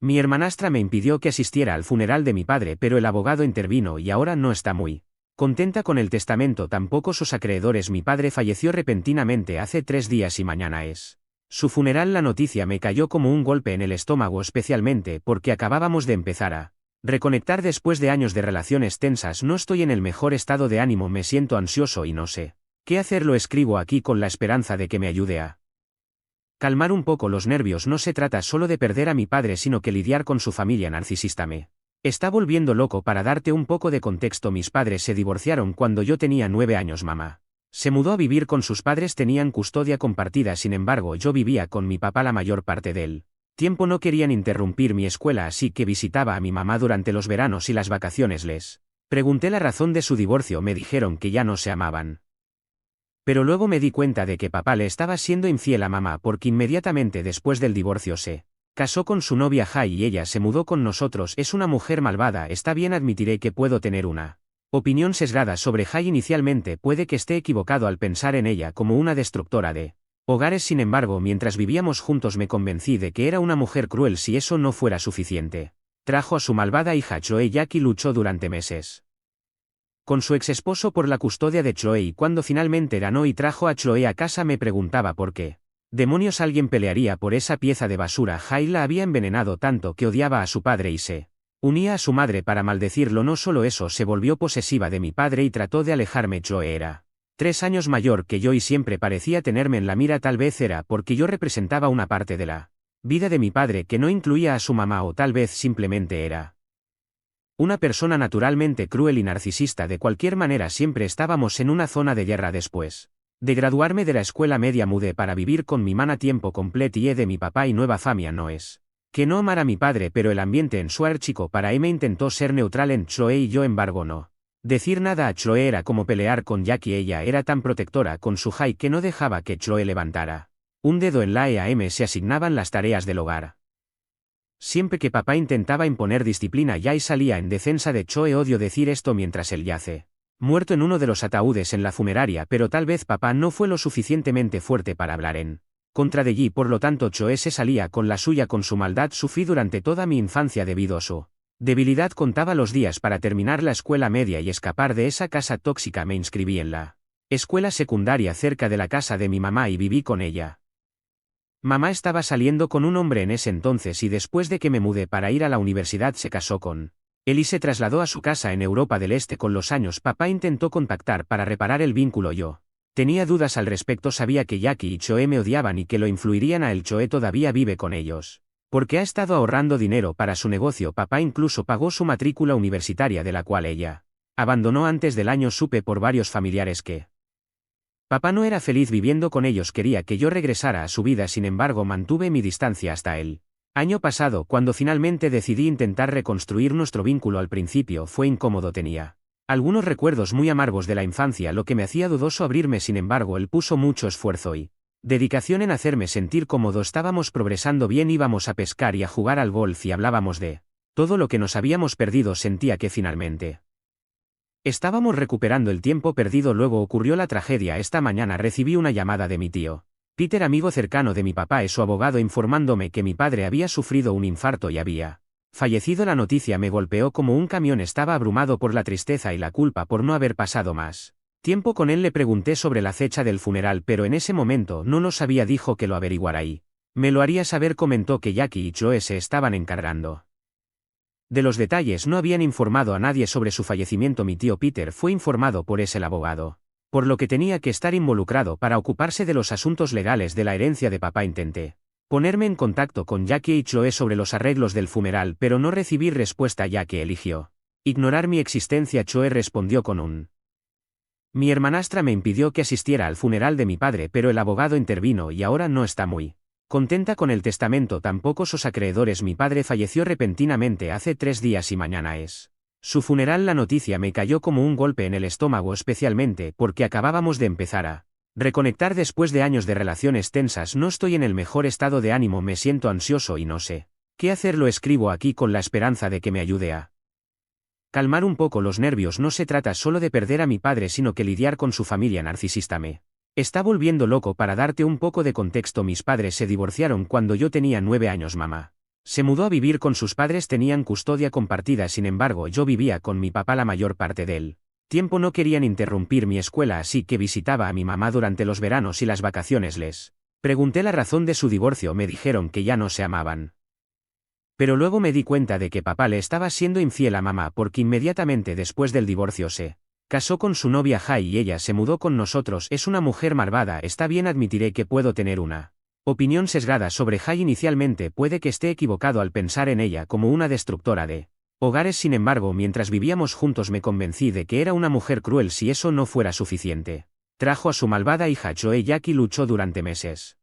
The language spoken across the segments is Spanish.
Mi hermanastra me impidió que asistiera al funeral de mi padre, pero el abogado intervino y ahora no está muy contenta con el testamento, tampoco sus acreedores. Mi padre falleció repentinamente hace 3 días y mañana es su funeral. La noticia me cayó como un golpe en el estómago, especialmente porque acabábamos de empezar a reconectar después de años de relaciones tensas. No estoy en el mejor estado de ánimo, me siento ansioso y no sé qué hacer. Lo escribo aquí con la esperanza de que me ayude a calmar un poco los nervios. No se trata solo de perder a mi padre, sino que lidiar con su familia narcisista me está volviendo loco. Para darte un poco de contexto, mis padres se divorciaron cuando yo tenía 9 años. Mamá se mudó a vivir con sus padres, tenían custodia compartida, sin embargo yo vivía con mi papá la mayor parte del tiempo. No querían interrumpir mi escuela, así que visitaba a mi mamá durante los veranos y las vacaciones. Les pregunté la razón de su divorcio, me dijeron que ya no se amaban. Pero luego me di cuenta de que papá le estaba siendo infiel a mamá, porque inmediatamente después del divorcio se casó con su novia Jai y ella se mudó con nosotros. Es una mujer malvada. Está bien, admitiré que puedo tener una opinión sesgada sobre Jai inicialmente, puede que esté equivocado al pensar en ella como una destructora de hogares. Sin embargo, mientras vivíamos juntos me convencí de que era una mujer cruel. Si eso no fuera suficiente, trajo a su malvada hija Chloe. Jackie luchó durante meses con su exesposo por la custodia de Chloe y cuando finalmente ganó y trajo a Chloe a casa me preguntaba por qué demonios alguien pelearía por esa pieza de basura. Jai la había envenenado tanto que odiaba a su padre y se unía a su madre para maldecirlo. No solo eso, se volvió posesiva de mi padre y trató de alejarme. Chloe era 3 años mayor que yo y siempre parecía tenerme en la mira. Tal vez era porque yo representaba una parte de la vida de mi padre que no incluía a su mamá, o tal vez simplemente era una persona naturalmente cruel y narcisista. De cualquier manera, siempre estábamos en una zona de guerra. Después de graduarme de la escuela media mudé para vivir con mi mana tiempo completo y de mi papá y nueva familia. No es que no amara a mi padre, pero el ambiente en su chico para me intentó ser neutral en Chloe y yo embargo no decir nada a Chloe. Era como pelear con Jackie. Ella era tan protectora con su Jai que no dejaba que Chloe levantara un dedo en la EAM. Se asignaban las tareas del hogar. Siempre que papá intentaba imponer disciplina, Jai salía en defensa de Chloe. Odio decir esto mientras él yace muerto en uno de los ataúdes en la funeraria, pero tal vez papá no fue lo suficientemente fuerte para hablar en contra de Yi. Por lo tanto, Chloe se salía con la suya con su maldad. Sufrí durante toda mi infancia debido a su debilidad. Contaba los días para terminar la escuela media y escapar de esa casa tóxica. Me inscribí en la escuela secundaria cerca de la casa de mi mamá y viví con ella. Mamá estaba saliendo con un hombre en ese entonces y después de que me mudé para ir a la universidad se casó con él y se trasladó a su casa en Europa del Este. Con los años papá intentó contactar para reparar el vínculo. Yo tenía dudas al respecto, sabía que Jackie y Chloe me odiaban y que lo influirían a él. Chloe todavía vive con ellos porque ha estado ahorrando dinero para su negocio. Papá incluso pagó su matrícula universitaria, de la cual ella abandonó antes del año. Supe por varios familiares que papá no era feliz viviendo con ellos, quería que yo regresara a su vida. Sin embargo, mantuve mi distancia hasta el año pasado, cuando finalmente decidí intentar reconstruir nuestro vínculo. Al principio fue incómodo, tenía algunos recuerdos muy amargos de la infancia, lo que me hacía dudoso abrirme. Sin embargo, él puso mucho esfuerzo y dedicación en hacerme sentir cómodo. Estábamos progresando bien, íbamos a pescar y a jugar al golf y hablábamos de todo lo que nos habíamos perdido. Sentía que finalmente estábamos recuperando el tiempo perdido. Luego ocurrió la tragedia. Esta mañana recibí una llamada de mi tío Peter, amigo cercano de mi papá, y su abogado, informándome que mi padre había sufrido un infarto y había fallecido. La noticia me golpeó como un camión. Estaba abrumado por la tristeza y la culpa por no haber pasado más tiempo con él. Le pregunté sobre la fecha del funeral, pero en ese momento no lo sabía. Dijo que lo averiguara y me lo haría saber. Comentó que Jackie y Chloe se estaban encargando de los detalles. No habían informado a nadie sobre su fallecimiento. Mi tío Peter fue informado por el abogado, por lo que tenía que estar involucrado para ocuparse de los asuntos legales de la herencia de papá. Intenté ponerme en contacto con Jackie y Chloe sobre los arreglos del funeral, pero no recibí respuesta. Jackie eligió ignorar mi existencia. Chloe respondió con un mi hermanastra me impidió que asistiera al funeral de mi padre, pero el abogado intervino y ahora no está muy contenta con el testamento, tampoco sus acreedores. Mi padre falleció repentinamente hace 3 días y mañana es su funeral. La noticia me cayó como un golpe en el estómago, especialmente porque acabábamos de empezar a reconectar después de años de relaciones tensas. No estoy en el mejor estado de ánimo, me siento ansioso y no sé qué hacer. Lo escribo aquí con la esperanza de que me ayude a calmar un poco los nervios. No se trata solo de perder a mi padre, sino que lidiar con su familia narcisista me está volviendo loco. Para darte un poco de contexto, mis padres se divorciaron cuando yo tenía 9 años. Mamá Se mudó a vivir con sus padres, tenían custodia compartida, sin embargo yo vivía con mi papá la mayor parte del tiempo. No querían interrumpir mi escuela, así que visitaba a mi mamá durante los veranos y las vacaciones. Les pregunté la razón de su divorcio, me dijeron que ya no se amaban. Pero luego me di cuenta de que papá le estaba siendo infiel a mamá porque inmediatamente después del divorcio se casó con su novia Jai y ella se mudó con nosotros. Es una mujer malvada, está bien, admitiré que puedo tener una opinión sesgada sobre Jai inicialmente, puede que esté equivocado al pensar en ella como una destructora de hogares, sin embargo mientras vivíamos juntos me convencí de que era una mujer cruel. Si eso no fuera suficiente, trajo a su malvada hija Choe. Jackie luchó durante meses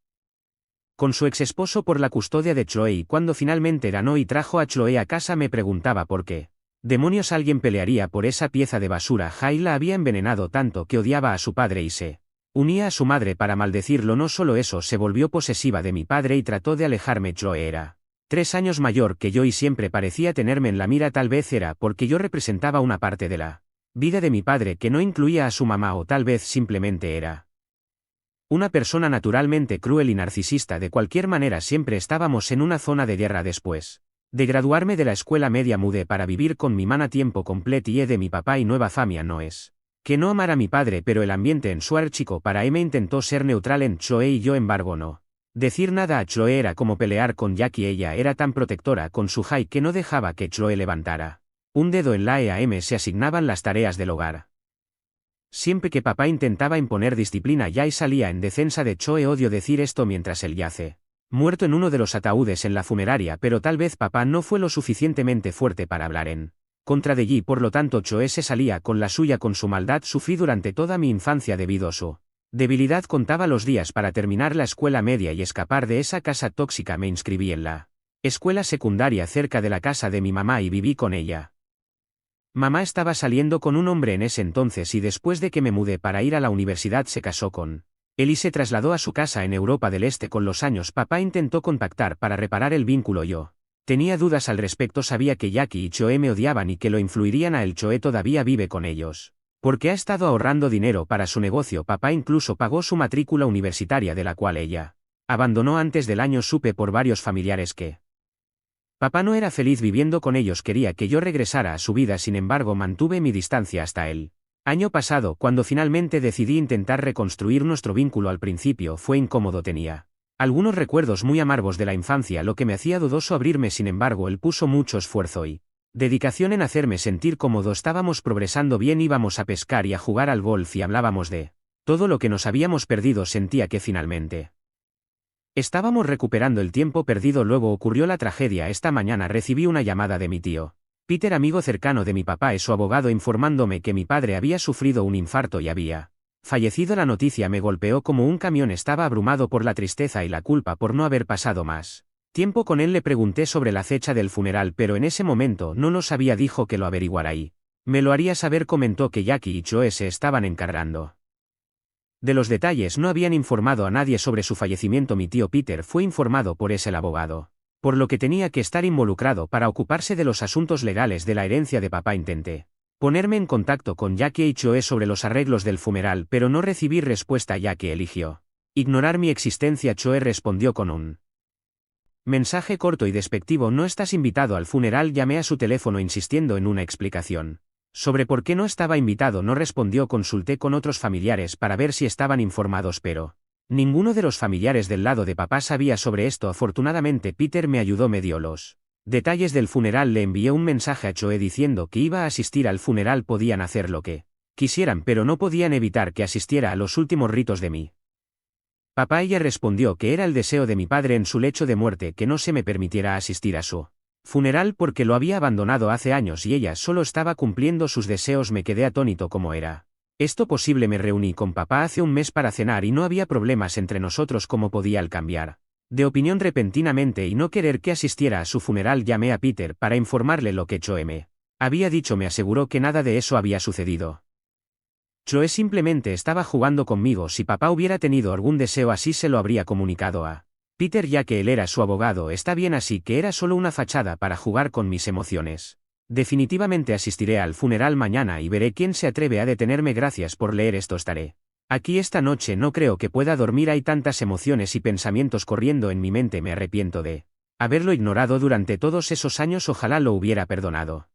con su ex esposo por la custodia de Chloe y cuando finalmente ganó y trajo a Chloe a casa me preguntaba por qué demonios alguien pelearía por esa pieza de basura. Jai la había envenenado tanto que odiaba a su padre y se unía a su madre para maldecirlo. No solo eso, se volvió posesiva de mi padre y trató de alejarme. Chloe era 3 años mayor que yo y siempre parecía tenerme en la mira. Tal vez era porque yo representaba una parte de la vida de mi padre que no incluía a su mamá, o tal vez simplemente era una persona naturalmente cruel y narcisista. De cualquier manera siempre estábamos en una zona de guerra. Después de graduarme de la escuela media mudé para vivir con mi mamá a tiempo completo y de mi papá y nueva familia. No es que no amara a mi padre, pero el ambiente en su chico para M intentó ser neutral en Chloe y yo embargo no decir nada a Chloe era como pelear con Jackie. Ella era tan protectora con su Jai que no dejaba que Chloe levantara un dedo en la EAM. Se asignaban las tareas del hogar. Siempre que papá intentaba imponer disciplina, Jai salía en defensa de Choe. Odio decir esto mientras él yace muerto en uno de los ataúdes en la funeraria, pero tal vez papá no fue lo suficientemente fuerte para hablar en contra de Yi, por lo tanto Choe se salía con la suya con su maldad. Sufrí durante toda mi infancia debido a su debilidad. Contaba los días para terminar la escuela media y escapar de esa casa tóxica. Me inscribí en la escuela secundaria cerca de la casa de mi mamá y viví con ella. Mamá estaba saliendo con un hombre en ese entonces y después de que me mudé para ir a la universidad se casó con él y se trasladó a su casa en Europa del Este. Con los años papá intentó contactar para reparar el vínculo. Yo tenía dudas al respecto, sabía que Jackie y Choe me odiaban y que lo influirían a él. Choe todavía vive con ellos porque ha estado ahorrando dinero para su negocio. Papá incluso pagó su matrícula universitaria, de la cual ella abandonó antes del año. Supe por varios familiares que papá no era feliz viviendo con ellos, quería que yo regresara a su vida, sin embargo mantuve mi distancia hasta el año pasado, cuando finalmente decidí intentar reconstruir nuestro vínculo. Al principio fue incómodo, tenía algunos recuerdos muy amargos de la infancia, lo que me hacía dudoso abrirme. Sin embargo él puso mucho esfuerzo y dedicación en hacerme sentir cómodo. Estábamos progresando bien, íbamos a pescar y a jugar al golf y hablábamos de todo lo que nos habíamos perdido. Sentía que finalmente estábamos recuperando el tiempo perdido. Luego ocurrió la tragedia. Esta mañana recibí una llamada de mi tío Peter, amigo cercano de mi papá y su abogado, informándome que mi padre había sufrido un infarto y había fallecido. La noticia me golpeó como un camión. Estaba abrumado por la tristeza y la culpa por no haber pasado más tiempo con él. Le pregunté sobre la fecha del funeral, pero en ese momento no lo sabía. Dijo que lo averiguara y me lo haría saber. Comentó que Jackie y Choe se estaban encargando de los detalles. No habían informado a nadie sobre su fallecimiento. Mi tío Peter fue informado por el abogado, por lo que tenía que estar involucrado para ocuparse de los asuntos legales de la herencia de papá. Intenté ponerme en contacto con Jackie y Choe sobre los arreglos del funeral, pero no recibí respuesta. Jackie eligió ignorar mi existencia. Choe respondió con un mensaje corto y despectivo: no estás invitado al funeral. Llamé a su teléfono insistiendo en una explicación sobre por qué no estaba invitado. No respondió. Consulté con otros familiares para ver si estaban informados, pero ninguno de los familiares del lado de papá sabía sobre esto. Afortunadamente Peter me ayudó, me dio los detalles del funeral. Le envié un mensaje a Choe diciendo que iba a asistir al funeral. Podían hacer lo que quisieran, pero no podían evitar que asistiera a los últimos ritos de mi papá. Ella respondió que era el deseo de mi padre en su lecho de muerte que no se me permitiera asistir a su funeral porque lo había abandonado hace años y ella solo estaba cumpliendo sus deseos. Me quedé atónito. ¿Cómo era esto posible? Me reuní con papá hace un mes para cenar y no había problemas entre nosotros. ¿Cómo podía él cambiar de opinión repentinamente y no querer que asistiera a su funeral? Llamé a Peter para informarle lo que Choe me había dicho. Me aseguró que nada de eso había sucedido. Choe simplemente estaba jugando conmigo. Si papá hubiera tenido algún deseo así se lo habría comunicado a Peter, ya que él era su abogado. Está bien así, que era solo una fachada para jugar con mis emociones. Definitivamente asistiré al funeral mañana y veré quién se atreve a detenerme. Gracias por leer esto. Estaré aquí esta noche. No creo que pueda dormir. Hay tantas emociones y pensamientos corriendo en mi mente. Me arrepiento de Haberlo ignorado durante todos esos años ojalá lo hubiera perdonado.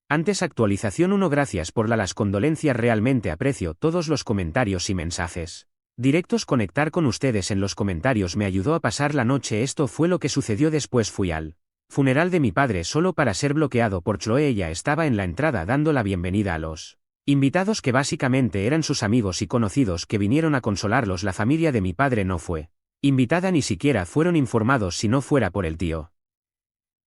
Antes actualización 1 Gracias por las condolencias realmente aprecio todos los comentarios y mensajes directos conectar con ustedes en los comentarios me ayudó a pasar la noche esto fue lo que sucedió después fui al funeral de mi padre solo para ser bloqueado por Chloe ella estaba en la entrada dando la bienvenida a los invitados que básicamente eran sus amigos y conocidos que vinieron a consolarlos la familia de mi padre no fue invitada ni siquiera fueron informados si no fuera por el tío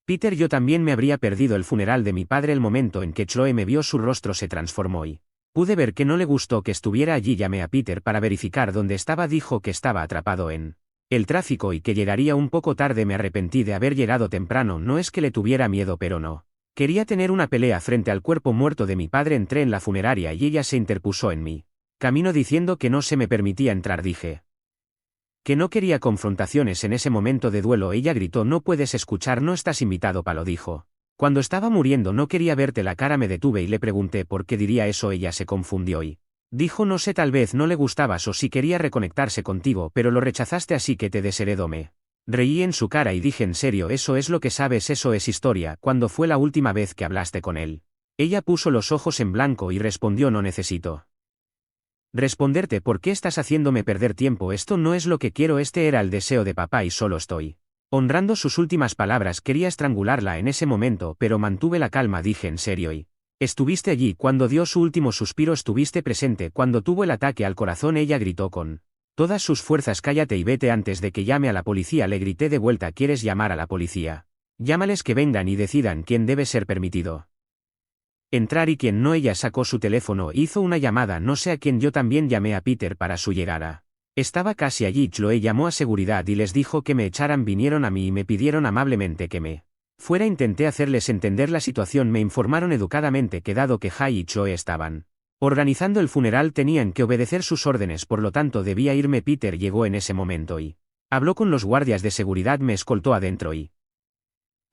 Peter yo también me habría perdido el funeral de mi padre el momento en que Chloe me vio su rostro se transformó y pude ver que no le gustó que estuviera allí llamé a Peter para verificar dónde estaba dijo que estaba atrapado en el tráfico y que llegaría un poco tarde me arrepentí de haber llegado temprano no es que le tuviera miedo pero no. Quería tener una pelea frente al cuerpo muerto de mi padre entré en la funeraria y ella se interpuso en mi camino diciendo que no se me permitía entrar dije que no quería confrontaciones en ese momento de duelo ella gritó no puedes escuchar no estás invitado palo dijo. Cuando estaba muriendo no quería verte la cara me detuve y le pregunté por qué diría eso ella se confundió y dijo no sé tal vez no le gustabas o si quería reconectarse contigo pero lo rechazaste así que te desheredó me reí en su cara y dije en serio eso es lo que sabes eso es historia ¿cuándo fue la última vez que hablaste con él? Ella puso los ojos en blanco y respondió no necesito responderte por qué estás haciéndome perder tiempo esto no es lo que quiero este era el deseo de papá y solo estoy honrando sus últimas palabras quería estrangularla en ese momento pero mantuve la calma dije en serio y estuviste allí cuando dio su último suspiro estuviste presente cuando tuvo el ataque al corazón ella gritó con todas sus fuerzas cállate y vete antes de que llame a la policía le grité de vuelta ¿quieres llamar a la policía? Llámales que vengan y decidan quién debe ser permitido entrar y quien no ella sacó su teléfono hizo una llamada no sé a quién yo también llamé a Peter para su llegada. Estaba casi allí Chloe llamó a seguridad y les dijo que me echaran vinieron a mí y me pidieron amablemente que me fuera intenté hacerles entender la situación me informaron educadamente que dado que Jai y Chloe estaban organizando el funeral tenían que obedecer sus órdenes por lo tanto debía irme Peter llegó en ese momento y habló con los guardias de seguridad me escoltó adentro y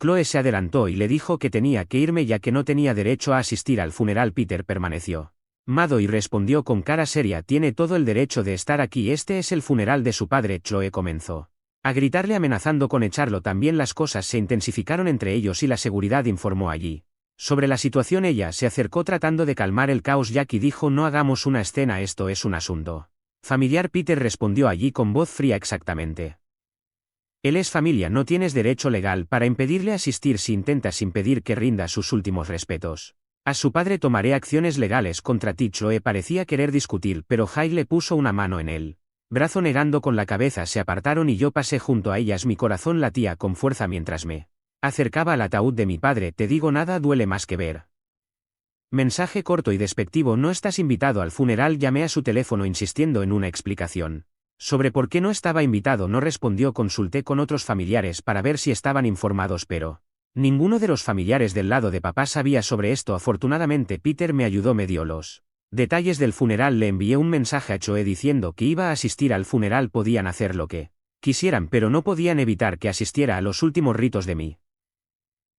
Chloe se adelantó y le dijo que tenía que irme ya que no tenía derecho a asistir al funeral. Peter permaneció mado y respondió con cara seria tiene todo el derecho de estar aquí este es el funeral de su padre. Chloe comenzó a gritarle amenazando con echarlo también las cosas se intensificaron entre ellos y la seguridad informó allí. Sobre la situación ella se acercó tratando de calmar el caos Jackie dijo no hagamos una escena esto es un asunto familiar. Peter respondió allí con voz fría exactamente. Él es familia no tienes derecho legal para impedirle asistir si intentas impedir que rinda sus últimos respetos. A su padre tomaré acciones legales contra ti. Chloe parecía querer discutir pero Jai le puso una mano en él. Brazo negando con la cabeza se apartaron y yo pasé junto a ellas mi corazón latía con fuerza mientras me acercaba al ataúd de mi padre te digo nada duele más que ver. Mensaje corto y despectivo no estás invitado al funeral llamé a su teléfono insistiendo en una explicación. Sobre por qué no estaba invitado no respondió consulté con otros familiares para ver si estaban informados pero ninguno de los familiares del lado de papá sabía sobre esto afortunadamente Peter me ayudó me dio los detalles del funeral le envié un mensaje a Chloe diciendo que iba a asistir al funeral podían hacer lo que quisieran pero no podían evitar que asistiera a los últimos ritos de mi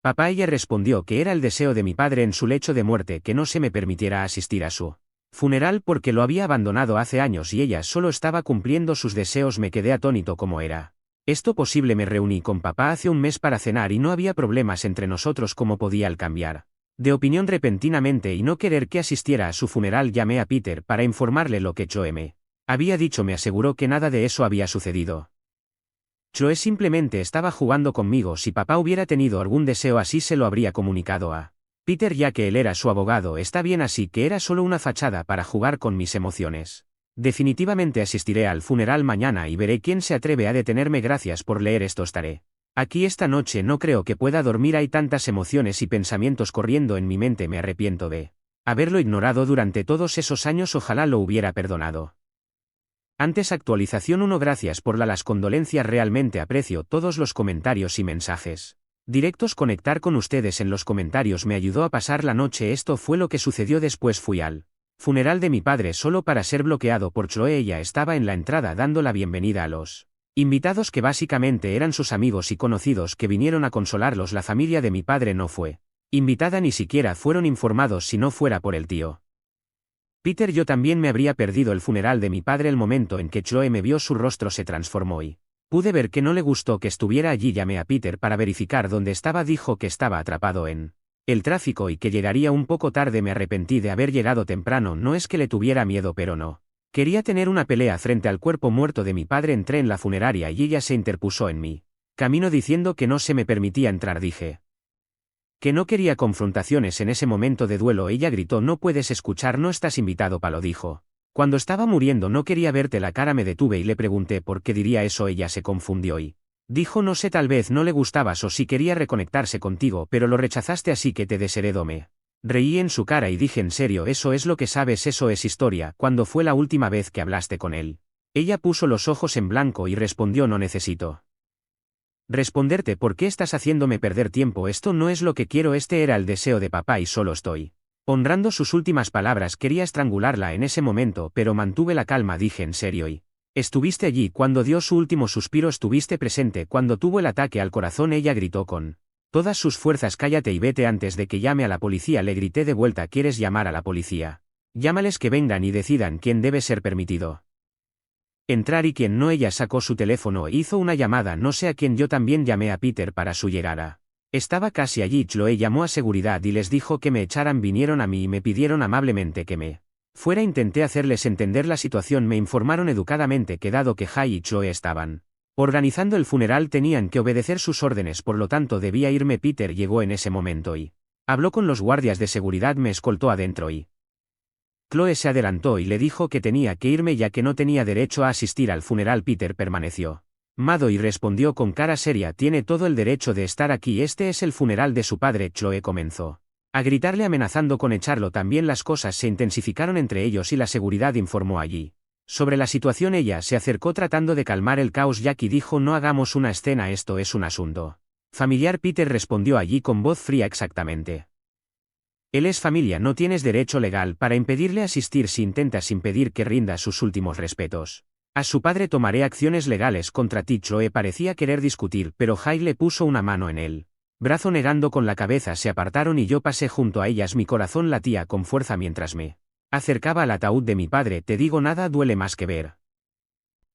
papá ella respondió que era el deseo de mi padre en su lecho de muerte que no se me permitiera asistir a su funeral porque lo había abandonado hace años y ella solo estaba cumpliendo sus deseos me quedé atónito como era esto posible me reuní con papá hace un mes para cenar y no había problemas entre nosotros como podía al cambiar de opinión repentinamente y no querer que asistiera a su funeral llamé a Peter para informarle lo que Chloe me había dicho me aseguró que nada de eso había sucedido. Chloe simplemente estaba jugando conmigo si papá hubiera tenido algún deseo así se lo habría comunicado a Peter ya que él era su abogado está bien así que era solo una fachada para jugar con mis emociones. Definitivamente asistiré al funeral mañana y veré quién se atreve a detenerme gracias por leer esto estaré aquí esta noche no creo que pueda dormir hay tantas emociones y pensamientos corriendo en mi mente me arrepiento de haberlo ignorado durante todos esos años ojalá lo hubiera perdonado. Antes actualización 1 Gracias por las condolencias realmente aprecio todos los comentarios y mensajes directos conectar con ustedes en los comentarios me ayudó a pasar la noche esto fue lo que sucedió después fui al funeral de mi padre solo para ser bloqueado por Chloe ella estaba en la entrada dando la bienvenida a los invitados que básicamente eran sus amigos y conocidos que vinieron a consolarlos la familia de mi padre no fue invitada ni siquiera fueron informados si no fuera por el tío Peter yo también me habría perdido el funeral de mi padre el momento en que Chloe me vio su rostro se transformó y Pude ver que no le gustó que estuviera allí. Llamé a Peter para verificar dónde estaba. Dijo que estaba atrapado en el tráfico y que llegaría un poco tarde. Me arrepentí de haber llegado temprano. No es que le tuviera miedo, pero no quería tener una pelea frente al cuerpo muerto de mi padre. Entré en la funeraria y ella se interpuso en mi camino diciendo que no se me permitía entrar. Dije que no quería confrontaciones en ese momento de duelo. Ella gritó: no puedes escuchar, no estás invitado. Lo dijo cuando estaba muriendo. No quería verte la cara. Me detuve y le pregunté por qué diría eso. Ella se confundió y dijo: no sé, tal vez no le gustabas o si quería reconectarse contigo, pero lo rechazaste, así que te desheredó. Me reí en su cara y dije: en serio, eso es lo que sabes, eso es historia. ¿Cuándo fue la última vez que hablaste con él? Ella puso los ojos en blanco y respondió: no necesito responderte. ¿Por qué estás haciéndome perder tiempo? Esto no es lo que quiero. Este era el deseo de papá y solo estoy honrando sus últimas palabras. Quería estrangularla en ese momento, pero mantuve la calma. Dije: en serio, ¿y estuviste allí cuando dio su último suspiro? ¿Estuviste presente cuando tuvo el ataque al corazón? Ella gritó con todas sus fuerzas: cállate y vete antes de que llame a la policía. Le grité de vuelta: ¿quieres llamar a la policía? Llámales, que vengan y decidan quién debe ser permitido entrar y quién no. Ella sacó su teléfono e hizo una llamada, no sé a quién. Yo también llamé a Peter para su llegada. Estaba casi allí. Chloe llamó a seguridad y les dijo que me echaran. Vinieron a mí y me pidieron amablemente que me fuera. Intenté hacerles entender la situación. Me informaron educadamente que dado que Jai y Chloe estaban organizando el funeral, tenían que obedecer sus órdenes, por lo tanto debía irme. Peter llegó en ese momento y habló con los guardias de seguridad. Me escoltó adentro y Chloe se adelantó y le dijo que tenía que irme ya que no tenía derecho a asistir al funeral. Peter permaneció mado y respondió con cara seria: tiene todo el derecho de estar aquí, este es el funeral de su padre. Chloe comenzó a gritarle amenazando con echarlo. También las cosas se intensificaron entre ellos y la seguridad informó allí sobre la situación. Ella se acercó tratando de calmar el caos. Jackie dijo: no hagamos una escena, esto es un asunto familiar. Peter respondió allí con voz fría: exactamente. Él es familia, no tienes derecho legal para impedirle asistir. Si intentas impedir que rinda sus últimos respetos a su padre, tomaré acciones legales contra ti. Chloe parecía querer discutir, pero Jai le puso una mano en él brazo negando con la cabeza. Se apartaron y yo pasé junto a ellas. Mi corazón latía con fuerza mientras me acercaba al ataúd de mi padre. Te digo, nada duele más que ver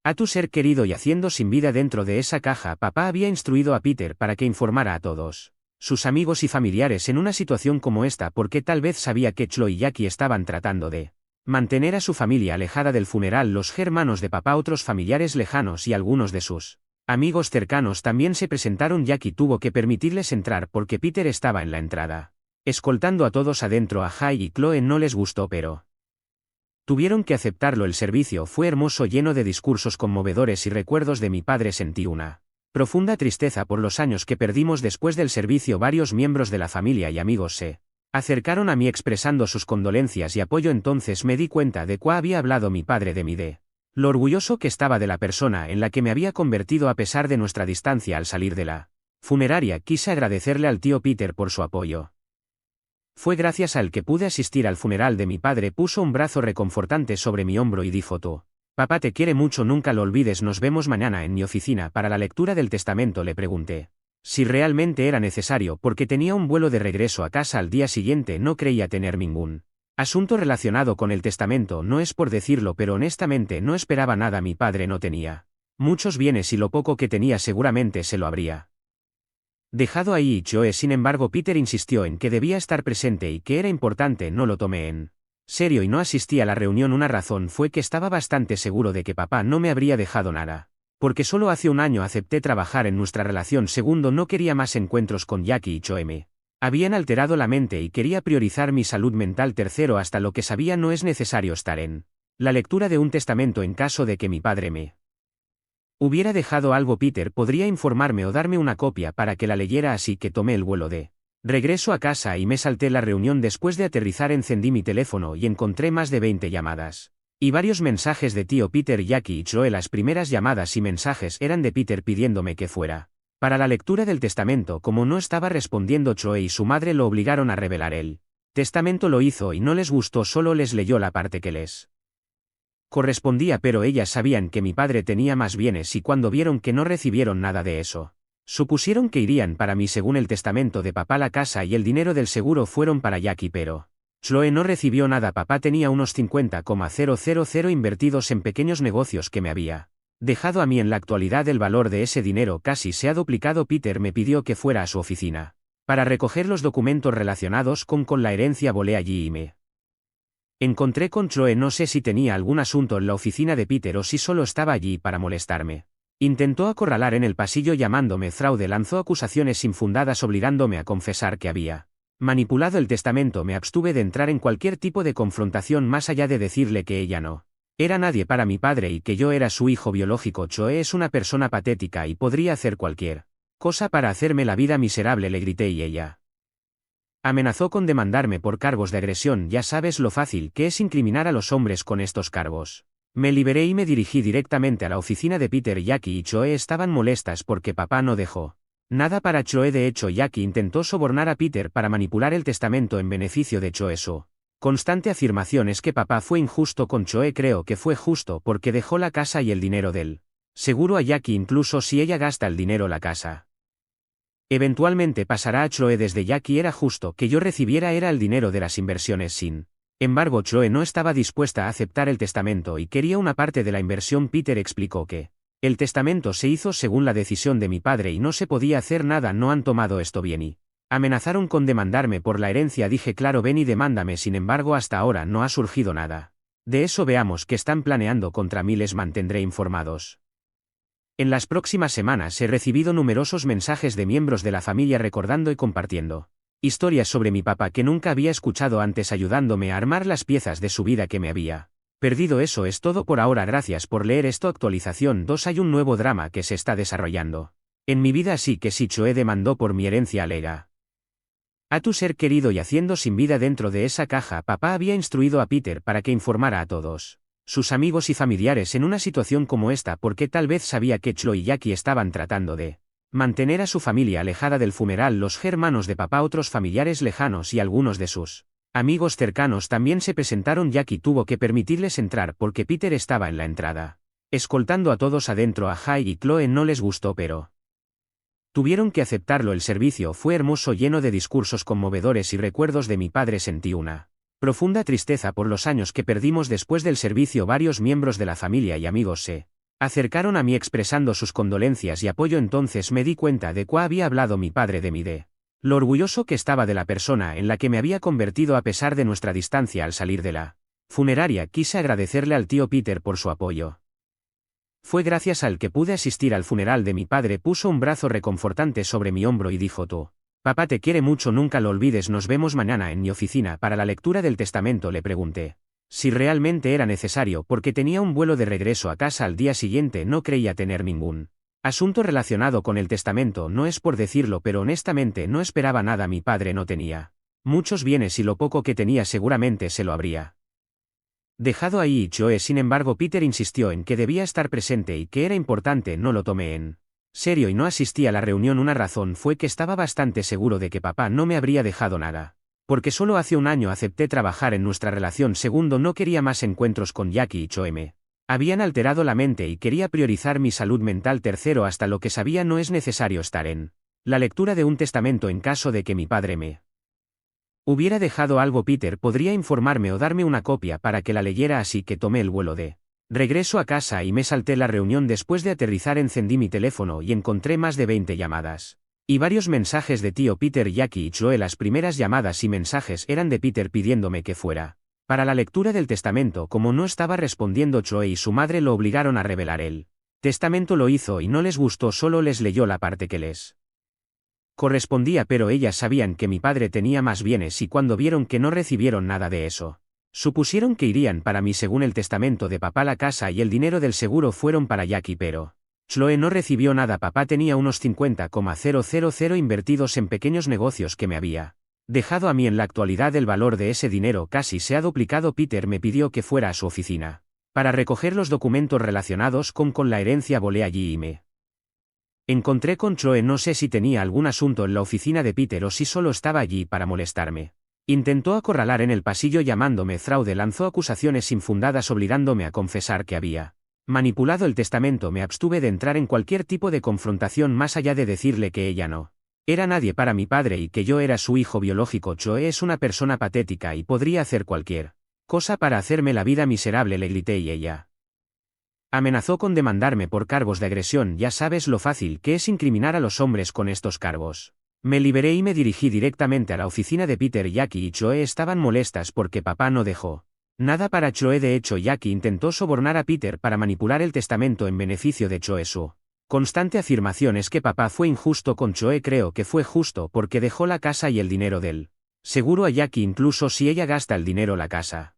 a tu ser querido yaciendo sin vida dentro de esa caja. Papá había instruido a Peter para que informara a todos sus amigos y familiares en una situación como esta, porque tal vez sabía que Chloe y Jackie estaban tratando de mantener a su familia alejada del funeral. Los hermanos de papá, otros familiares lejanos y algunos de sus amigos cercanos también se presentaron. Jackie tuvo que permitirles entrar porque Peter estaba en la entrada escoltando a todos adentro. A Jai y Chloe no les gustó, pero tuvieron que aceptarlo. El servicio fue hermoso, lleno de discursos conmovedores y recuerdos de mi padre. Sentí una profunda tristeza por los años que perdimos. Después del servicio, varios miembros de la familia y amigos se acercaron a mí expresando sus condolencias y apoyo. Entonces me di cuenta de cuá había hablado mi padre de mí, de lo orgulloso que estaba de la persona en la que me había convertido a pesar de nuestra distancia. Al salir de la funeraria, quise agradecerle al tío Peter por su apoyo. Fue gracias a él que pude asistir al funeral de mi padre. Puso un brazo reconfortante sobre mi hombro y dijo: tú, papá te quiere mucho, nunca lo olvides. Nos vemos mañana en mi oficina para la lectura del testamento. Le pregunté si realmente era necesario porque tenía un vuelo de regreso a casa al día siguiente. No creía tener ningún asunto relacionado con el testamento. No es por decirlo, pero honestamente no esperaba nada. Mi padre no tenía muchos bienes y lo poco que tenía seguramente se lo habría dejado ahí. Chloe, sin embargo, Peter insistió en que debía estar presente y que era importante. No lo tomé en serio y no asistí a la reunión. Una razón fue que estaba bastante seguro de que papá no me habría dejado nada, porque solo hace un año acepté trabajar en nuestra relación. Segundo, no quería más encuentros con Jackie y Chloe. Me habían alterado la mente y quería priorizar mi salud mental. Tercero, hasta lo que sabía no es necesario estar en la lectura de un testamento en caso de que mi padre me hubiera dejado algo. Peter podría informarme o darme una copia para que la leyera, así que tomé el vuelo de regreso a casa y me salté la reunión. Después de aterrizar encendí mi teléfono y encontré más de 20 llamadas y varios mensajes de tío Peter, Jackie y Chloe. Las primeras llamadas y mensajes eran de Peter pidiéndome que fuera para la lectura del testamento. Como no estaba respondiendo, Chloe y su madre lo obligaron a revelar el testamento. Lo hizo y no les gustó, solo les leyó la parte que les correspondía, pero ellas sabían que mi padre tenía más bienes y cuando vieron que no recibieron nada de eso, supusieron que irían para mí. Según el testamento de papá, la casa y el dinero del seguro fueron para Jackie, pero Chloe no recibió nada. Papá tenía unos 50,000 invertidos en pequeños negocios que me había Dejado a mí en la actualidad el valor de ese dinero casi se ha duplicado. Peter me pidió que fuera a su oficina. Para recoger los documentos relacionados con la herencia. Volé allí y me encontré con Chloe. No sé si tenía algún asunto en la oficina de Peter o si solo estaba allí para molestarme. Intentó acorralar en el pasillo llamándome fraude. Lanzó acusaciones infundadas obligándome a confesar que había manipulado el testamento. Me abstuve de entrar en cualquier tipo de confrontación más allá de decirle que ella no era nadie para mi padre y que yo era su hijo biológico. Chloe es una persona patética y podría hacer cualquier cosa para hacerme la vida miserable, le grité, y ella amenazó con demandarme por cargos de agresión. Ya sabes lo fácil que es incriminar a los hombres con estos cargos. Me liberé y me dirigí directamente a la oficina de Peter. Jackie y Chloe estaban molestas porque papá no dejó nada para Chloe. De hecho, Jackie intentó sobornar a Peter para manipular el testamento en beneficio de Chloe. Su constante afirmación es que papá fue injusto con Chloe. Creo que fue justo porque dejó la casa y el dinero del seguro a Jackie. Incluso si ella gasta el dinero, la casa eventualmente pasará a Chloe. Desde Jackie era justo que yo recibiera el dinero de las inversiones. Sin embargo, Chloe no estaba dispuesta a aceptar el testamento y quería una parte de la inversión. Peter explicó que el testamento se hizo según la decisión de mi padre y no se podía hacer nada. No han tomado esto bien y amenazaron con demandarme por la herencia. Dije claro, ven y demándame. Sin embargo, hasta ahora no ha surgido nada de eso. Veamos qué están planeando contra mí. Les mantendré informados. En las próximas semanas he recibido numerosos mensajes de miembros de la familia recordando y compartiendo historias sobre mi papá que nunca había escuchado antes, ayudándome a armar las piezas de su vida que me había perdido. Eso es todo por ahora. Gracias por leer esto. Actualización 2. Hay un nuevo drama que se está desarrollando en mi vida, así que si Chloe demandó por mi herencia, alega a tu ser querido y haciendo sin vida dentro de esa caja. Papá había instruido a Peter para que informara a todos sus amigos y familiares en una situación como esta porque tal vez sabía que Chloe y Jackie estaban tratando de mantener a su familia alejada del funeral. Los hermanos de papá, otros familiares lejanos y algunos de sus amigos cercanos también se presentaron. Jackie tuvo que permitirles entrar porque Peter estaba en la entrada escoltando a todos adentro. A Jai y Chloe no les gustó, pero tuvieron que aceptarlo. El servicio fue hermoso, lleno de discursos conmovedores y recuerdos de mi padre. Sentí una profunda tristeza por los años que perdimos. Después del servicio, varios miembros de la familia y amigos se acercaron a mí expresando sus condolencias y apoyo. Entonces me di cuenta de cuá había hablado mi padre de mí, de lo orgulloso que estaba de la persona en la que me había convertido a pesar de nuestra distancia. Al salir de la funeraria, quise agradecerle al tío Peter por su apoyo. Fue gracias al que pude asistir al funeral de mi padre. Puso un brazo reconfortante sobre mi hombro y dijo: tú papá te quiere mucho, nunca lo olvides. Nos vemos mañana en mi oficina para la lectura del testamento. Le pregunté si realmente era necesario porque tenía un vuelo de regreso a casa al día siguiente. No creía tener ningún asunto relacionado con el testamento. No es por decirlo, pero honestamente no esperaba nada. Mi padre no tenía muchos bienes y lo poco que tenía seguramente se lo habría dejado ahí. Chloe, sin embargo, Peter insistió en que debía estar presente y que era importante. No lo tomé en serio y no asistí a la reunión. Una razón fue que estaba bastante seguro de que papá no me habría dejado nada, porque solo hace un año acepté trabajar en nuestra relación. Segundo, no quería más encuentros con Jackie y Chloe. Me habían alterado la mente y quería priorizar mi salud mental. Tercero, hasta lo que sabía no es necesario estar en la lectura de un testamento en caso de que mi padre me hubiera dejado algo. Peter podría informarme o darme una copia para que la leyera, así que tomé el vuelo de regreso a casa y me salté la reunión. Después de aterrizar encendí mi teléfono y encontré más de 20 llamadas y varios mensajes de tío Peter, Jackie y Chloe. Las primeras llamadas y mensajes eran de Peter pidiéndome que fuera para la lectura del testamento. Como no estaba respondiendo, Chloe y su madre lo obligaron a revelar el testamento. Lo hizo y no les gustó, solo les leyó la parte que les correspondía, pero ellas sabían que mi padre tenía más bienes y cuando vieron que no recibieron nada de eso, supusieron que irían para mí. Según el testamento de papá, la casa y el dinero del seguro fueron para Jackie, pero Chloe no recibió nada. Papá tenía unos 50,000 invertidos en pequeños negocios que me había dejado a mí. En la actualidad el valor de ese dinero casi se ha duplicado. Peter me pidió que fuera a su oficina para recoger los documentos relacionados con la herencia. Volé allí y me encontré con Chloe. No sé si tenía algún asunto en la oficina de Peter o si solo estaba allí para molestarme. Intentó acorralar en el pasillo llamándome fraude. Lanzó acusaciones infundadas obligándome a confesar que había manipulado el testamento. Me abstuve de entrar en cualquier tipo de confrontación más allá de decirle que ella no era nadie para mi padre y que yo era su hijo biológico. Chloe es una persona patética y podría hacer cualquier cosa para hacerme la vida miserable, le grité, y ella Amenazó con demandarme por cargos de agresión. Ya sabes lo fácil que es incriminar a los hombres con estos cargos. Me liberé y me dirigí directamente a la oficina de Peter. Jackie y Choe estaban molestas porque papá no dejó nada para Choe. De hecho, Jackie intentó sobornar a Peter para manipular el testamento en beneficio de Choe. Su constante afirmación es que papá fue injusto con Choe. Creo que fue justo porque dejó la casa y el dinero de él seguro a Jackie, incluso si ella gasta el dinero la casa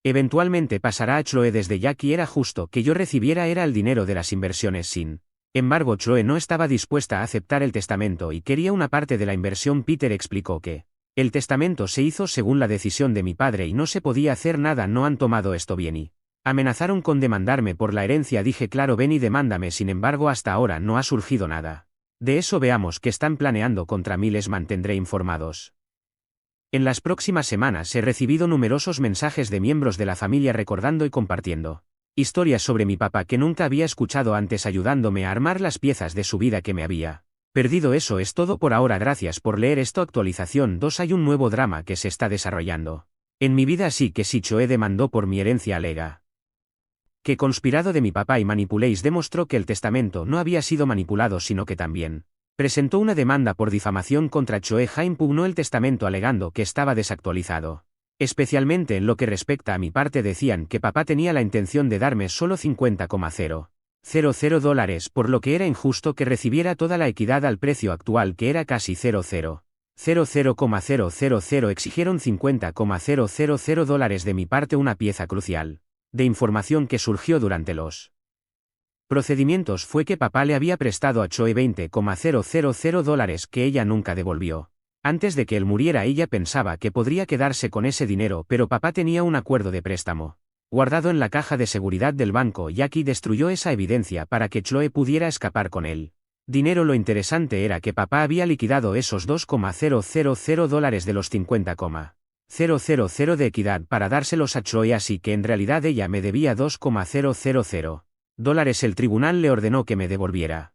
eventualmente pasará a Choe. Desde Jackie era justo que yo recibiera el dinero de las inversiones. Sin embargo, Choe no estaba dispuesta a aceptar el testamento y quería una parte de la inversión. Peter explicó que el testamento se hizo según la decisión de mi padre y no se podía hacer nada. No han tomado esto bien y amenazaron con demandarme por la herencia. Dije claro, ven y demándame. Sin embargo, hasta ahora no ha surgido nada de eso. Veamos qué están planeando contra mí. Les mantendré informados. En las próximas semanas he recibido numerosos mensajes de miembros de la familia recordando y compartiendo historias sobre mi papá que nunca había escuchado antes, ayudándome a armar las piezas de su vida que me había perdido. Eso es todo por ahora. Gracias por leer esto. Actualización 2. Hay un nuevo drama que se está desarrollando en mi vida, así que si Choe demandó por mi herencia, alega que conspirado de mi papá y manipuléis. Demostró que el testamento no había sido manipulado, sino que también presentó una demanda por difamación contra Choe. Ja impugnó el testamento alegando que estaba desactualizado. Especialmente en lo que respecta a mi parte, decían que papá tenía la intención de darme solo $50,000, por lo que era injusto que recibiera toda la equidad al precio actual, que era casi $00,000. Exigieron $50,000 de mi parte, una pieza crucial de información que surgió durante los procedimientos fue que papá le había prestado a Choe $20,000 que ella nunca devolvió. Antes de que él muriera, ella pensaba que podría quedarse con ese dinero, pero papá tenía un acuerdo de préstamo guardado en la caja de seguridad del banco. Jackie destruyó esa evidencia para que Choe pudiera escapar con él dinero. Lo interesante era que papá había liquidado esos $2,000 de los $50,000 de equidad para dárselos a Choe, así que en realidad ella me debía $2,000. El tribunal le ordenó que me devolviera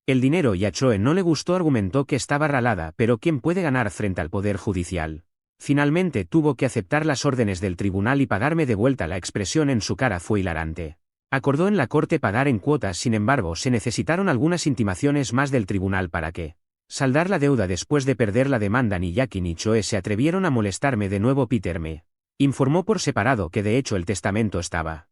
el dinero y a Choe no le gustó. Argumentó que estaba ralada, pero ¿quién puede ganar frente al poder judicial? Finalmente tuvo que aceptar las órdenes del tribunal y pagarme de vuelta. La expresión en su cara fue hilarante. Acordó en la corte pagar en cuotas. Sin embargo, se necesitaron algunas intimaciones más del tribunal para que saldar la deuda. Después de perder la demanda, ni Jackie ni Choe se atrevieron a molestarme de nuevo. Peter me informó por separado que de hecho el testamento estaba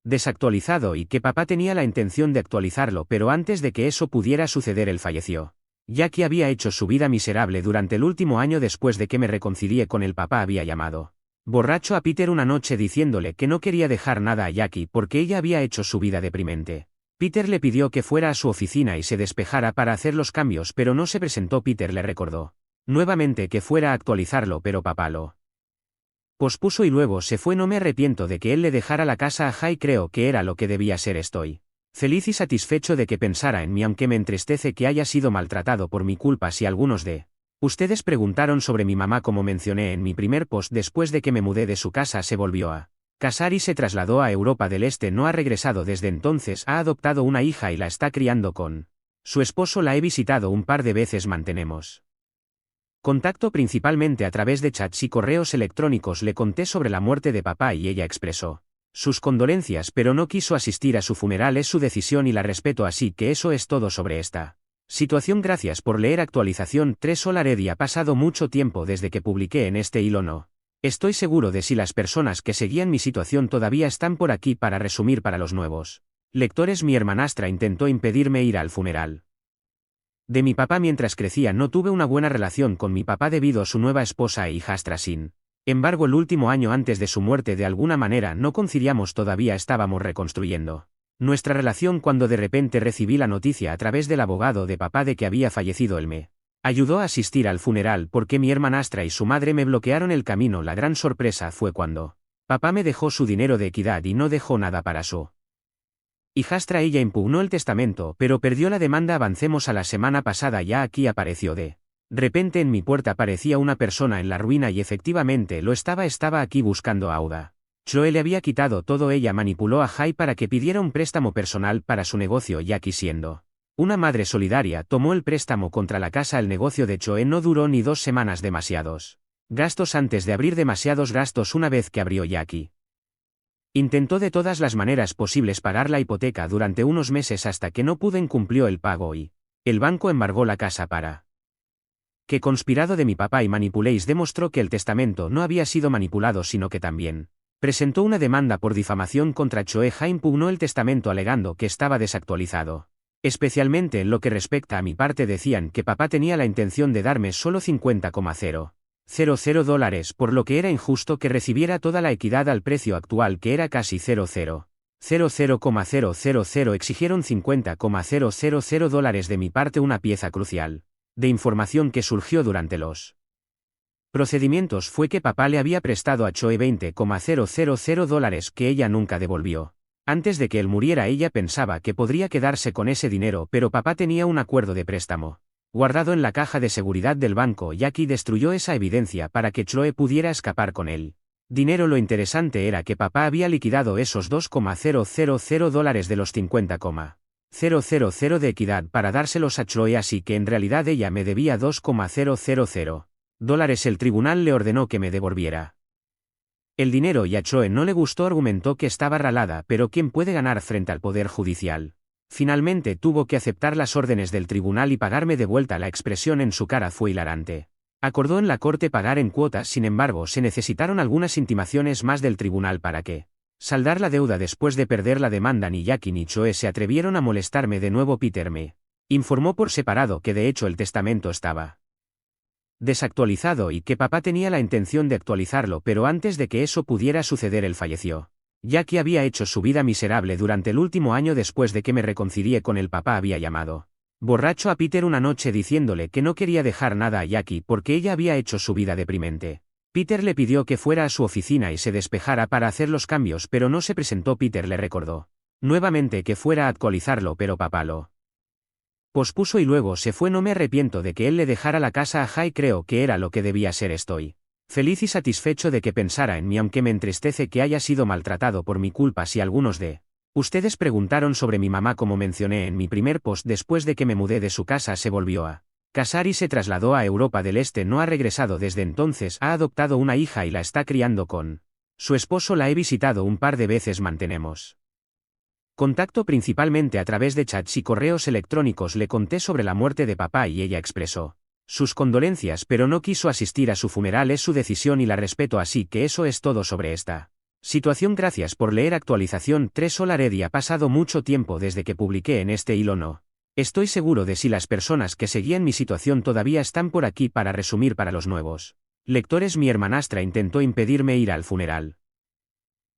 desactualizado y que papá tenía la intención de actualizarlo, pero antes de que eso pudiera suceder él falleció. Jackie había hecho su vida miserable durante el último año. Después de que me reconcilié con el papá, había llamado borracho a Peter una noche diciéndole que no quería dejar nada a Jackie porque ella había hecho su vida deprimente. Peter le pidió que fuera a su oficina y se despejara para hacer los cambios, pero no se presentó. Peter le recordó nuevamente que fuera a actualizarlo, pero papá lo pospuso y luego se fue. No me arrepiento de que él le dejara la casa a Jai, creo que era lo que debía ser. Estoy feliz y satisfecho de que pensara en mí, aunque me entristece que haya sido maltratado por mi culpa. Si algunos de ustedes preguntaron sobre mi mamá, como mencioné en mi primer post, después de que me mudé de su casa se volvió a casar y se trasladó a Europa del Este. No ha regresado desde entonces. Ha adoptado una hija y la está criando con su esposo. La he visitado un par de veces. Mantenemos contacto principalmente a través de chats y correos electrónicos. Le conté sobre la muerte de papá y ella expresó sus condolencias, pero no quiso asistir a su funeral. Es su decisión y la respeto, así que eso es todo sobre esta situación. Gracias por leer. Actualización 3. Hola Reddy, ha pasado mucho tiempo desde que publiqué en este hilo. No estoy seguro de si las personas que seguían mi situación todavía están por aquí. Para resumir para los nuevos lectores, mi hermanastra intentó impedirme ir al funeral de mi papá mientras crecía. No tuve una buena relación con mi papá debido a su nueva esposa e hijastra. Sin embargo, el último año antes de su muerte de alguna manera no conciliamos. Todavía estábamos reconstruyendo nuestra relación cuando de repente recibí la noticia a través del abogado de papá de que había fallecido. Él me ayudó a asistir al funeral porque mi hermanastra y su madre me bloquearon el camino. La gran sorpresa fue cuando papá me dejó su dinero de equidad y no dejó nada para su hijastra. Ella impugnó el testamento, pero perdió la demanda. Avancemos a la semana pasada. Ya aquí apareció de repente en mi puerta. Parecía una persona en la ruina y efectivamente lo estaba. Estaba aquí buscando a Auda. Choe le había quitado todo. Ella manipuló a Jai para que pidiera un préstamo personal para su negocio. Jackie, siendo una madre solidaria, tomó el préstamo contra la casa. El negocio de Choe no duró ni 2 semanas. Demasiados gastos antes de abrir. Demasiados gastos una vez que abrió Jackie Intentó de todas las maneras posibles pagar la hipoteca durante unos meses hasta que no pudo cumplió el pago y el banco embargó la casa para que conspirado de mi papá y manipuléis demostró que el testamento no había sido manipulado sino que también presentó una demanda por difamación contra Choe Ja impugnó el testamento alegando que estaba desactualizado. Especialmente en lo que respecta a mi parte decían que papá tenía la intención de darme solo $50,000 por lo que era injusto que recibiera toda la equidad al precio actual que era casi $00,000 exigieron $50,000 de mi parte una pieza crucial de información que surgió durante los procedimientos fue que papá le había prestado a Choe $20,000 que ella nunca devolvió. Antes de que él muriera ella pensaba que podría quedarse con ese dinero pero papá tenía un acuerdo de préstamo guardado en la caja de seguridad del banco y Jackie destruyó esa evidencia para que Choe pudiera escapar con él. Dinero. Lo interesante era que papá había liquidado esos $2,000 de los $50,000 de equidad para dárselos a Choe así que en realidad ella me debía $2,000. El tribunal le ordenó que me devolviera el dinero y a Choe no le gustó argumentó que estaba ralada pero ¿quién puede ganar frente al poder judicial? Finalmente tuvo que aceptar las órdenes del tribunal y pagarme de vuelta. La expresión en su cara fue hilarante. Acordó en la corte pagar en cuotas, sin embargo se necesitaron algunas intimaciones más del tribunal para que saldar la deuda. Después de perder la demanda ni Jackie ni Choe se atrevieron a molestarme de nuevo. Peter me informó por separado que de hecho el testamento estaba desactualizado y que papá tenía la intención de actualizarlo pero antes de que eso pudiera suceder él falleció. Jackie había hecho su vida miserable durante el último año después de que me reconcilié con él. Papá había llamado borracho a Peter una noche diciéndole que no quería dejar nada a Jackie porque ella había hecho su vida deprimente. Peter le pidió que fuera a su oficina y se despejara para hacer los cambios pero no se presentó. Peter le recordó nuevamente que fuera a actualizarlo pero papá lo pospuso y luego se fue. No me arrepiento de que él le dejara la casa a Jai, creo que era lo que debía ser. Estoy feliz y satisfecho de que pensara en mí aunque me entristece que haya sido maltratado por mi culpa. Si algunos de ustedes preguntaron sobre mi mamá como mencioné en mi primer post, después de que me mudé de su casa se volvió a casar y se trasladó a Europa del Este. No ha regresado desde entonces, ha adoptado una hija y la está criando con su esposo. La he visitado un par de veces. Mantenemos contacto principalmente a través de chats y correos electrónicos. Le conté sobre la muerte de papá y ella expresó sus condolencias pero no quiso asistir a su funeral. Es su decisión y la respeto, así que eso es todo sobre esta situación. Gracias por leer. Actualización 3 Solar ha pasado mucho tiempo desde que publiqué en este hilo. No estoy seguro de si las personas que seguían mi situación todavía están por aquí. Para resumir para los nuevos lectores, mi hermanastra intentó impedirme ir al funeral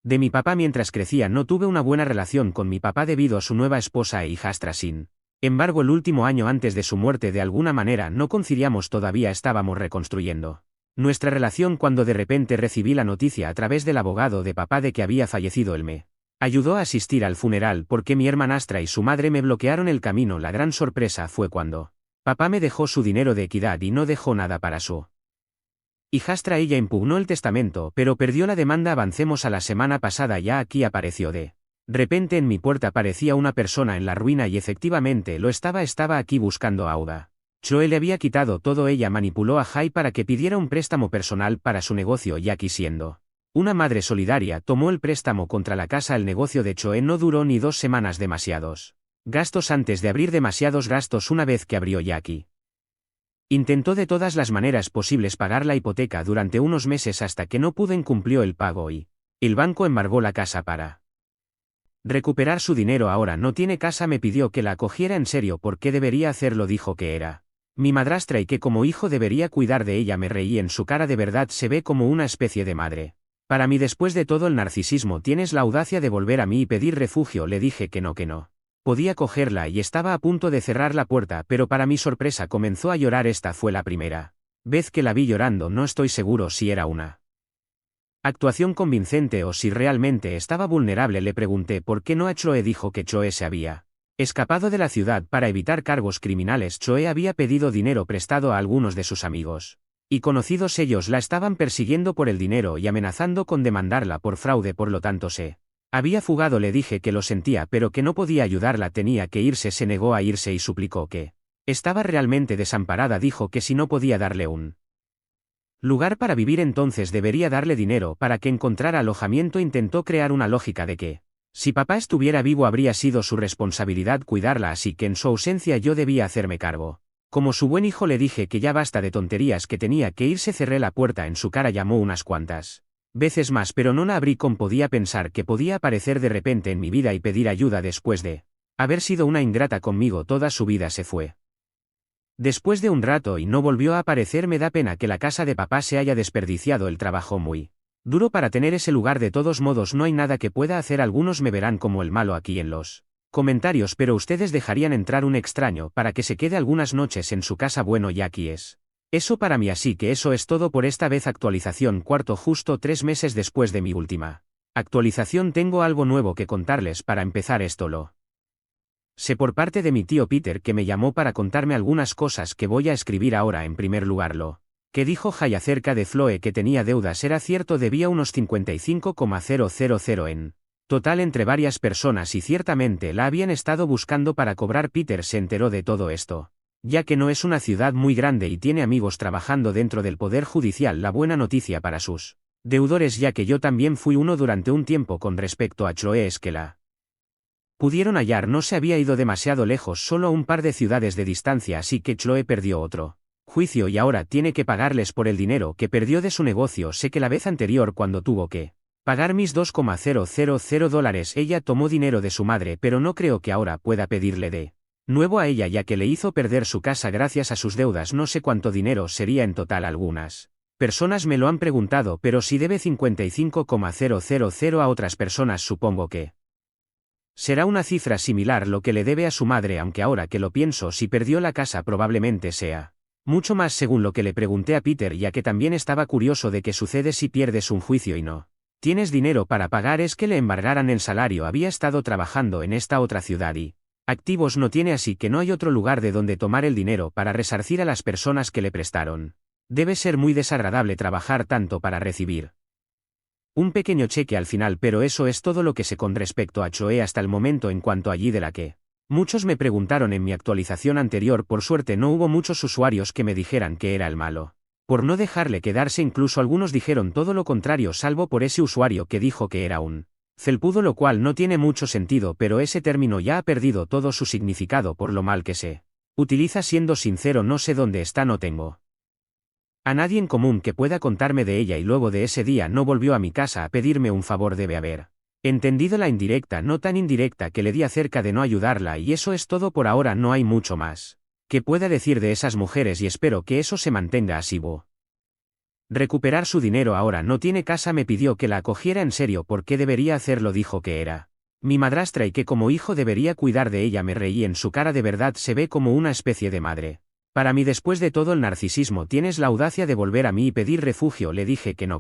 de mi papá mientras crecía. No tuve una buena relación con mi papá debido a su nueva esposa e hijastra. Sin embargo, el último año antes de su muerte de alguna manera no conciliamos, todavía estábamos reconstruyendo nuestra relación cuando de repente recibí la noticia a través del abogado de papá de que había fallecido. Él me ayudó a asistir al funeral porque mi hermanastra y su madre me bloquearon el camino. La gran sorpresa fue cuando papá me dejó su dinero de equidad y no dejó nada para su hijastra. Ella impugnó el testamento pero perdió la demanda. Avancemos a la semana pasada. Ya aquí apareció de repente en mi puerta. Aparecía una persona en la ruina y efectivamente lo estaba. Estaba aquí buscando a Auda. Choe le había quitado todo. Ella manipuló a Jai para que pidiera un préstamo personal para su negocio. Jackie, siendo una madre solidaria, tomó el préstamo contra la casa. El negocio de Choe no duró ni 2 semanas. Demasiados gastos antes de abrir. Demasiados gastos. Una vez que abrió, Jackie intentó de todas las maneras posibles pagar la hipoteca durante unos meses hasta que no pudo cumplió el pago y el banco embargó la casa para recuperar su dinero. Ahora no tiene casa. Me pidió que la acogiera en serio. ¿Por qué debería hacerlo? Dijo que era mi madrastra y que como hijo debería cuidar de ella. Me reí en su cara. De verdad se ve como una especie de madre para mí. Después de todo el narcisismo tienes la audacia de volver a mí y pedir refugio. Le dije que no podía cogerla y estaba a punto de cerrar la puerta, pero para mi sorpresa comenzó a llorar. Esta fue la primera vez que la vi llorando. No estoy seguro si era una actuación convincente o si realmente estaba vulnerable. Le pregunté por qué no a Choe. Dijo que Choe se había escapado de la ciudad para evitar cargos criminales. Choe había pedido dinero prestado a algunos de sus amigos y conocidos. Ellos la estaban persiguiendo por el dinero y amenazando con demandarla por fraude, por lo tanto se había fugado. Le dije que lo sentía pero que no podía ayudarla. Tenía que irse. Se negó a irse y suplicó que estaba realmente desamparada. Dijo que si no podía darle un Lugar para vivir entonces debería darle dinero para que encontrara alojamiento. Intentó crear una lógica de que, si papá estuviera vivo habría sido su responsabilidad cuidarla, así que en su ausencia yo debía hacerme cargo. Como su buen hijo le dije que ya basta de tonterías, que tenía que irse. Cerré la puerta en su cara, llamó unas cuantas veces más pero no la abrí. ¿Cómo podía pensar que podía aparecer de repente en mi vida y pedir ayuda después de haber sido una ingrata conmigo toda su vida? Se fue después de un rato y no volvió a aparecer. Me da pena que la casa de papá se haya desperdiciado el trabajo muy duro para tener ese lugar. De todos modos no hay nada que pueda hacer. Algunos me verán como el malo aquí en los comentarios, pero ustedes dejarían entrar un extraño para que se quede algunas noches en su casa. Bueno, ya aquí es eso para mí, así que eso es todo por esta vez. Actualización cuarto. Justo 3 meses después de mi última actualización tengo algo nuevo que contarles. Para empezar esto lo sé por parte de mi tío Peter, que me llamó para contarme algunas cosas que voy a escribir ahora. En primer lugar, lo que dijo Jay acerca de Chloe, que tenía deudas, era cierto. Debía unos 55,000 en total entre varias personas y ciertamente la habían estado buscando para cobrar. Peter se enteró de todo esto, ya que no es una ciudad muy grande y tiene amigos trabajando dentro del poder judicial. La buena noticia para sus deudores, ya que yo también fui uno durante un tiempo. Con respecto a Chloe, es que la pudieron hallar. No se había ido demasiado lejos, solo a un par de ciudades de distancia, así que Chloe perdió otro juicio y ahora tiene que pagarles por el dinero que perdió de su negocio. Sé que la vez anterior, cuando tuvo que pagar mis $2,000, ella tomó dinero de su madre, pero no creo que ahora pueda pedirle de nuevo a ella, ya que le hizo perder su casa gracias a sus deudas. No sé cuánto dinero sería en total. Algunas personas me lo han preguntado, pero si debe 55,000 a otras personas, supongo que será una cifra similar lo que le debe a su madre, aunque ahora que lo pienso, si perdió la casa probablemente sea mucho más, según lo que le pregunté a Peter, ya que también estaba curioso de qué sucede si pierdes un juicio y no tienes dinero para pagar. Es que le embargaran el salario. Había estado trabajando en esta otra ciudad y activos no tiene, así que no hay otro lugar de donde tomar el dinero para resarcir a las personas que le prestaron. Debe ser muy desagradable trabajar tanto para recibir un pequeño cheque al final. Pero eso es todo lo que sé con respecto a Chloe hasta el momento. En cuanto allí de la que muchos me preguntaron en mi actualización anterior, por suerte no hubo muchos usuarios que me dijeran que era el malo por no dejarle quedarse. Incluso algunos dijeron todo lo contrario, salvo por ese usuario que dijo que era un felpudo, lo cual no tiene mucho sentido, pero ese término ya ha perdido todo su significado por lo mal que se utiliza. Siendo sincero, no sé dónde está. No tengo a nadie en común que pueda contarme de ella, y luego de ese día no volvió a mi casa a pedirme un favor. Debe haber entendido la indirecta, no tan indirecta, que le di acerca de no ayudarla, y eso es todo por ahora. No hay mucho más que pueda decir de esas mujeres y espero que eso se mantenga así. Recuperar su dinero ahora. No tiene casa. Me pidió que la acogiera en serio. ¿Por qué debería hacerlo? Dijo que era mi madrastra y que como hijo debería cuidar de ella. Me reí en su cara. De verdad se ve como una especie de madre para mí después de todo el narcisismo. Tienes la audacia de volver a mí y pedir refugio. Le dije que no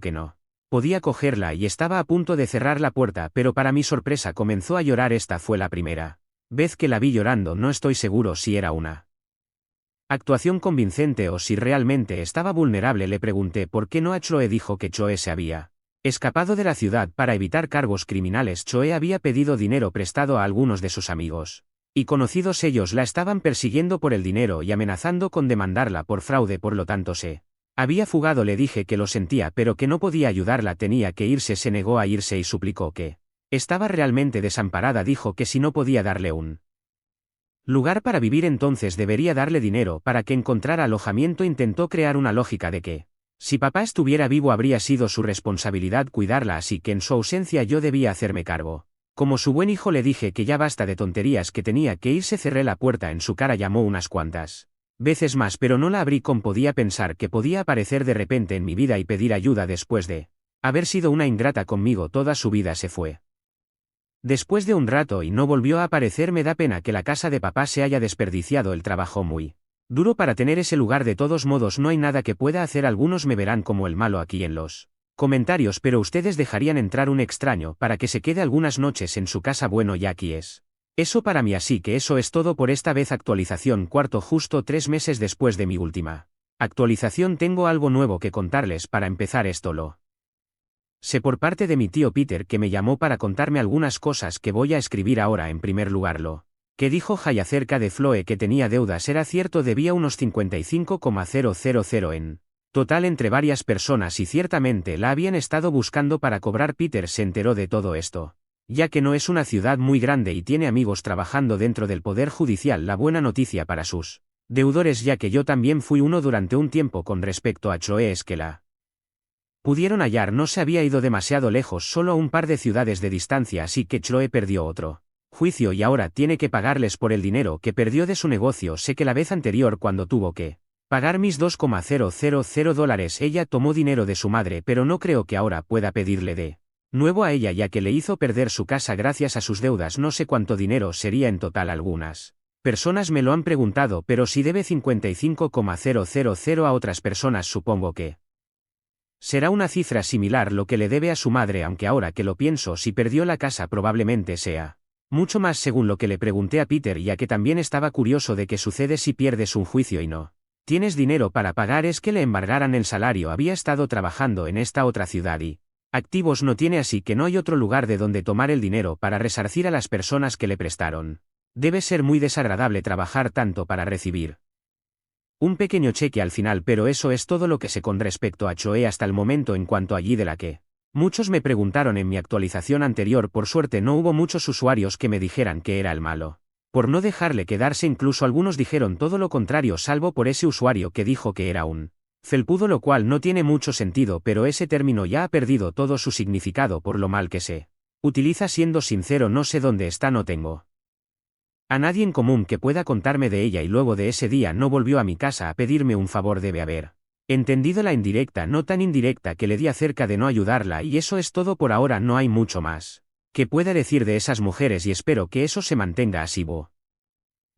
podía cogerla y estaba a punto de cerrar la puerta, pero para mi sorpresa comenzó a llorar. Esta fue la primera vez que la vi llorando. No estoy seguro si era una actuación convincente o si realmente estaba vulnerable. Le pregunté por qué no a Chloe. Dijo que Chloe se había escapado de la ciudad para evitar cargos criminales. Chloe había pedido dinero prestado a algunos de sus amigos y conocidos. Ellos la estaban persiguiendo por el dinero y amenazando con demandarla por fraude, por lo tanto se había fugado. Le dije que lo sentía, pero que no podía ayudarla. Tenía que irse. Se negó a irse y suplicó que estaba realmente desamparada. Dijo que si no podía darle un lugar para vivir entonces debería darle dinero para que encontrara alojamiento. Intentó crear una lógica de que, si papá estuviera vivo habría sido su responsabilidad cuidarla, así que en su ausencia yo debía hacerme cargo. Como su buen hijo le dije que ya basta de tonterías, que tenía que irse. Cerré la puerta en su cara, llamó unas cuantas veces más pero no la abrí. ¿Cómo podía pensar que podía aparecer de repente en mi vida y pedir ayuda después de haber sido una ingrata conmigo toda su vida? Se fue después de un rato y no volvió a aparecer. Me da pena que la casa de papá se haya desperdiciado el trabajo muy duro para tener ese lugar. De todos modos no hay nada que pueda hacer. Algunos me verán como el malo aquí en los comentarios, pero ustedes dejarían entrar un extraño para que se quede algunas noches en su casa. Bueno, ya aquí es eso para mí, así que eso es todo por esta vez. Actualización cuarto. Justo 3 meses después de mi última actualización tengo algo nuevo que contarles. Para empezar esto lo sé por parte de mi tío Peter, que me llamó para contarme algunas cosas que voy a escribir ahora. En primer lugar, lo que dijo Jay acerca de Chloe, que tenía deudas, era cierto. Debía unos 55,000 en Total entre varias personas y ciertamente la habían estado buscando para cobrar. Peter se enteró de todo esto. Ya que no es una ciudad muy grande y tiene amigos trabajando dentro del poder judicial, la buena noticia para sus deudores, ya que yo también fui uno durante un tiempo. Con respecto a Chloe, es que la pudieron hallar, no se había ido demasiado lejos, solo a un par de ciudades de distancia, así que Chloe perdió otro juicio y ahora tiene que pagarles por el dinero que perdió de su negocio. Sé que la vez anterior, cuando tuvo que pagar mis $2,000 ella tomó dinero de su madre, pero no creo que ahora pueda pedirle de nuevo a ella, ya que le hizo perder su casa gracias a sus deudas. No sé cuánto dinero sería en total. Algunas personas me lo han preguntado, pero si debe 55,000 a otras personas, supongo que será una cifra similar lo que le debe a su madre, aunque ahora que lo pienso, si perdió la casa probablemente sea mucho más, según lo que le pregunté a Peter, ya que también estaba curioso de qué sucede si pierdes un juicio y no tienes dinero para pagar. Es que le embargaran el salario. Había estado trabajando en esta otra ciudad y activos no tiene, así que no hay otro lugar de donde tomar el dinero para resarcir a las personas que le prestaron. Debe ser muy desagradable trabajar tanto para recibir un pequeño cheque al final, pero eso es todo lo que sé con respecto a Chloe hasta el momento. En cuanto allí de la que muchos me preguntaron en mi actualización anterior, por suerte no hubo muchos usuarios que me dijeran que era el malo por no dejarle quedarse. Incluso algunos dijeron todo lo contrario, salvo por ese usuario que dijo que era un felpudo, lo cual no tiene mucho sentido, pero ese término ya ha perdido todo su significado por lo mal que se utiliza. Siendo sincero, no sé dónde está, no tengo a nadie en común que pueda contarme de ella, y luego de ese día no volvió a mi casa a pedirme un favor. Debe haber entendido la indirecta, no tan indirecta, que le di acerca de no ayudarla, y eso es todo por ahora. No hay mucho más que pueda decir de esas mujeres y espero que eso se mantenga así.